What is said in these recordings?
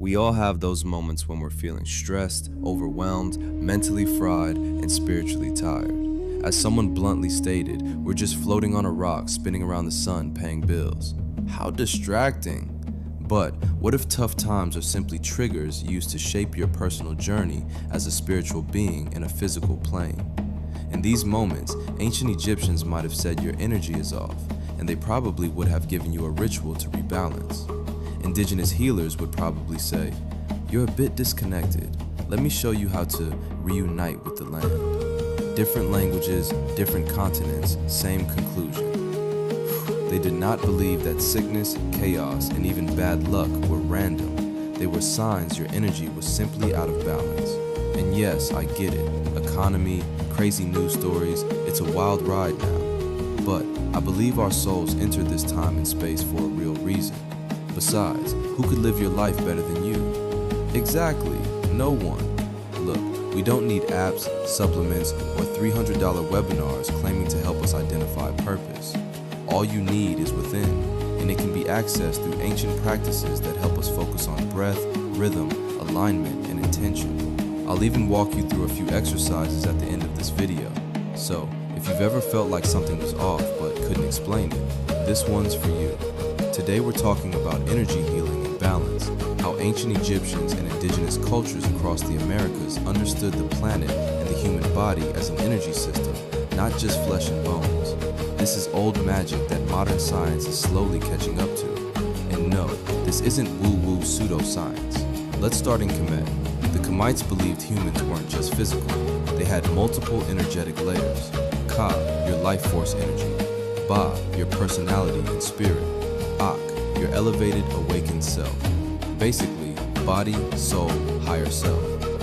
We all have those moments when we're feeling stressed, overwhelmed, mentally fried, and spiritually tired. As someone bluntly stated, we're just floating on a rock spinning around the sun paying bills. How distracting! But what if tough times are simply triggers used to shape your personal journey as a spiritual being in a physical plane? In these moments, ancient Egyptians might have said your energy is off, and they probably would have given you a ritual to rebalance. Indigenous healers would probably say, "You're a bit disconnected. Let me show you how to reunite with the land." Different languages, different continents, same conclusion. They did not believe that sickness, chaos, and even bad luck were random. They were signs your energy was simply out of balance. And yes, I get it. Economy, crazy news stories, it's a wild ride now. But I believe our souls entered this time and space for a real reason. Besides, who could live your life better than you? Exactly, no one. Look, we don't need apps, supplements, or $300 webinars claiming to help us identify purpose. All you need is within, and it can be accessed through ancient practices that help us focus on breath, rhythm, alignment, and intention. I'll even walk you through a few exercises at the end of this video. So, if you've ever felt like something was off but couldn't explain it, this one's for you. Today we're talking about energy healing and balance, how ancient Egyptians and indigenous cultures across the Americas understood the planet and the human body as an energy system, not just flesh and bones. This is old magic that modern science is slowly catching up to. And no, this isn't woo-woo pseudoscience. Let's start in Kemet. The Kemites believed humans weren't just physical. They had multiple energetic layers. Ka, your life force energy. Ba, your personality and spirit. Ak, your elevated, awakened self. Basically, body, soul, higher self.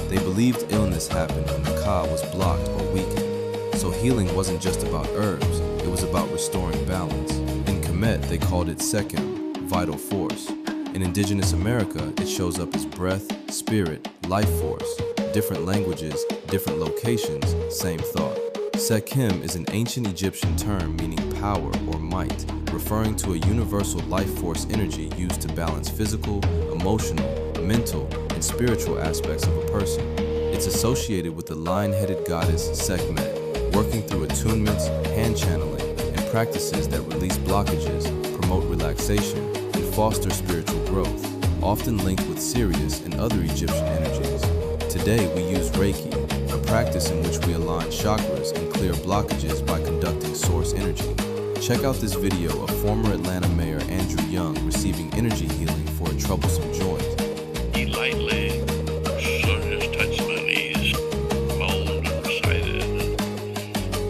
They believed illness happened when the Ka was blocked or weakened. So healing wasn't just about herbs, it was about restoring balance. In Kemet, they called it Sekhem, vital force. In indigenous America, it shows up as breath, spirit, life force. Different languages, different locations, same thought. Sekhem is an ancient Egyptian term meaning power or might, referring to a universal life force energy used to balance physical, emotional, mental, and spiritual aspects of a person. It's associated with the lion-headed goddess Sekhmed, working through attunements, hand channeling, and practices that release blockages, promote relaxation, and foster spiritual growth, often linked with Sirius and other Egyptian energies. Today we use Reiki, a practice in which we align chakras and clear blockages by conducting source energy. Check out this video of former Atlanta Mayor Andrew Young receiving energy healing for a troublesome joint. He lightly, sort of just touched my knees, moaned and recited,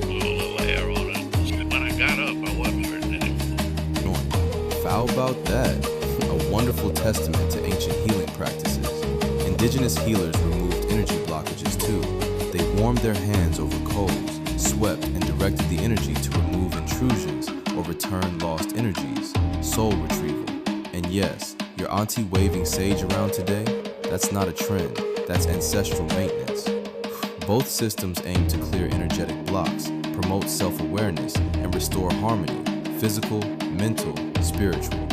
blew a little air on it. When I got up, I wasn't hurting anymore. How about that? A wonderful testament to ancient healing practices. Indigenous healers removed energy blockages too. They warmed their hands over coals, swept and directed the energy to remove intrusions or return lost energies, soul retrieval. And yes, your auntie waving sage around today, that's not a trend, that's ancestral maintenance. Both systems aim to clear energetic blocks, promote self-awareness, and restore harmony, physical, mental, spiritual.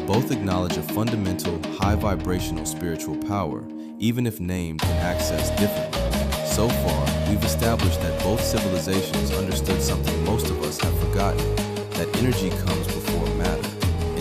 Both acknowledge a fundamental, high-vibrational spiritual power, even if named and accessed differently. So far, we've established that both civilizations understood something most of us have forgotten, that energy comes before matter.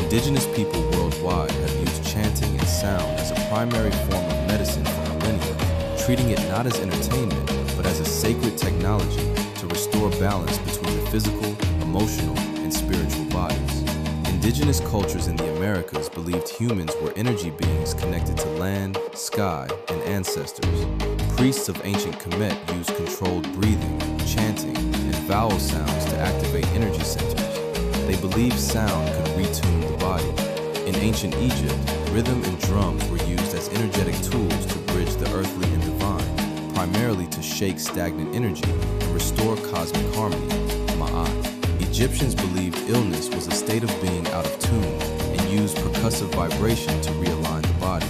Indigenous people worldwide have used chanting and sound as a primary form of medicine for millennia, treating it not as entertainment, but as a sacred technology to restore balance between the physical, emotional, and spiritual bodies. Indigenous cultures in the Americas believed humans were energy beings connected to land, sky, and ancestors. Priests of ancient Kemet used controlled breathing, chanting, and vowel sounds to activate energy centers. They believed sound could retune the body. In ancient Egypt, rhythm and drums were used as energetic tools to bridge the earthly and divine, primarily to shake stagnant energy and restore cosmic harmony, ma'at. Egyptians believed illness was a state of being out of tune and used percussive vibration to realign the body.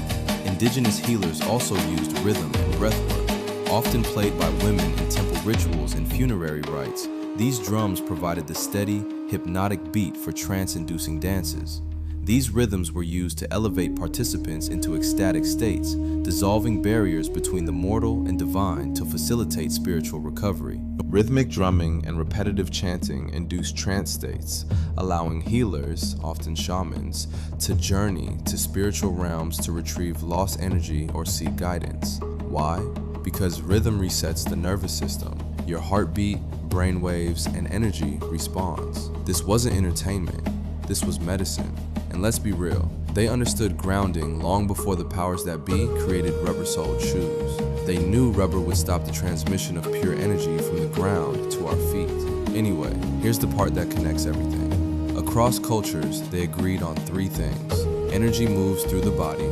Indigenous healers also used rhythm and breathwork, often played by women in temple rituals and funerary rites. These drums provided the steady, hypnotic beat for trance-inducing dances. These rhythms were used to elevate participants into ecstatic states, dissolving barriers between the mortal and divine to facilitate spiritual recovery. Rhythmic drumming and repetitive chanting induced trance states, allowing healers, often shamans, to journey to spiritual realms to retrieve lost energy or seek guidance. Why? Because rhythm resets the nervous system. Your heartbeat, brainwaves, and energy responds. This wasn't entertainment. This was medicine. And let's be real, they understood grounding long before the powers that be created rubber-soled shoes. They knew rubber would stop the transmission of pure energy from the ground to our feet. Anyway, here's the part that connects everything. Across cultures, they agreed on three things. Energy moves through the body,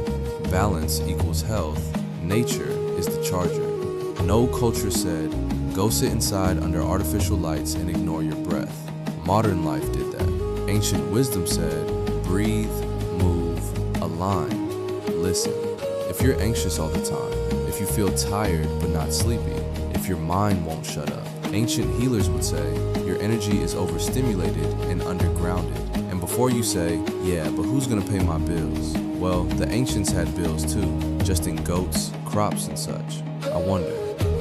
balance equals health, nature is the charger. No culture said, go sit inside under artificial lights and ignore your breath. Modern life did that. Ancient wisdom said, breathe, move, align, listen. If you're anxious all the time, if you feel tired but not sleepy, if your mind won't shut up, ancient healers would say, your energy is overstimulated and undergrounded. And before you say, yeah, but who's gonna pay my bills? Well, the ancients had bills too, just in goats, crops, and such. I wonder,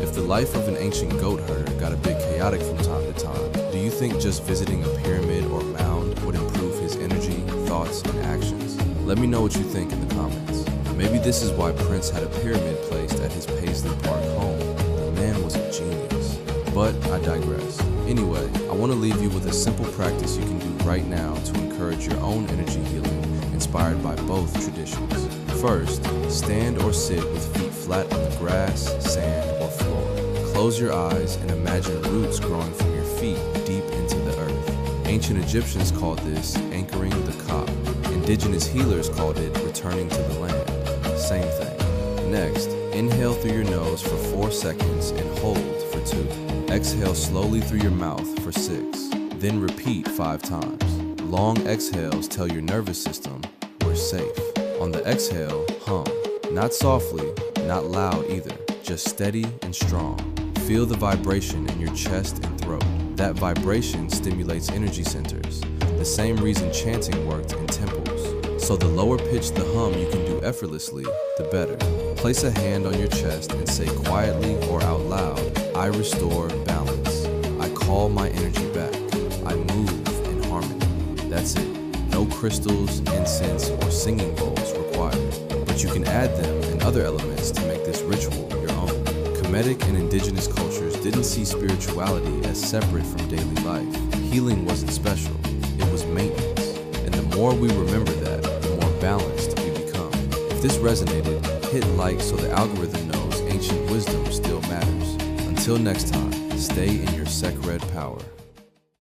if the life of an ancient goat herder got a bit chaotic from time to time, do you think just visiting a pyramid or mound would improve his energy, thoughts, and actions? Let me know what you think in the comments. Maybe this is why Prince had a pyramid placed at his Paisley Park home. The man was a genius. But I digress. Anyway, I want to leave you with a simple practice you can do right now to encourage your own energy healing, inspired by both traditions. First, stand or sit with feet flat on the grass, sand, or floor. Close your eyes and imagine roots growing from your feet deep into the earth. Ancient Egyptians called this anchoring the ka. Indigenous healers called it returning to the land. Same thing. Next, inhale through your nose for 4 seconds and hold for 2. Exhale slowly through your mouth for 6. Then repeat 5 times. Long exhales tell your nervous system, we're safe. On the exhale, hum. Not softly, not loud either, just steady and strong. Feel the vibration in your chest and throat. That vibration stimulates energy centers, the same reason chanting worked in temples. So the lower pitch the hum you can do effortlessly, the better. Place a hand on your chest and say quietly or out loud, I restore balance. I call my energy back. I move in harmony. That's it. No crystals, incense, or singing bowls required. But you can add them and other elements to make this ritual your own. Kemetic and indigenous cultures didn't see spirituality as separate from daily life. Healing wasn't special, it was maintenance. And the more we remember that, the more balanced we become. If this resonated, hit like so the algorithm knows ancient wisdom still matters. Until next time, stay in your Sekhred power.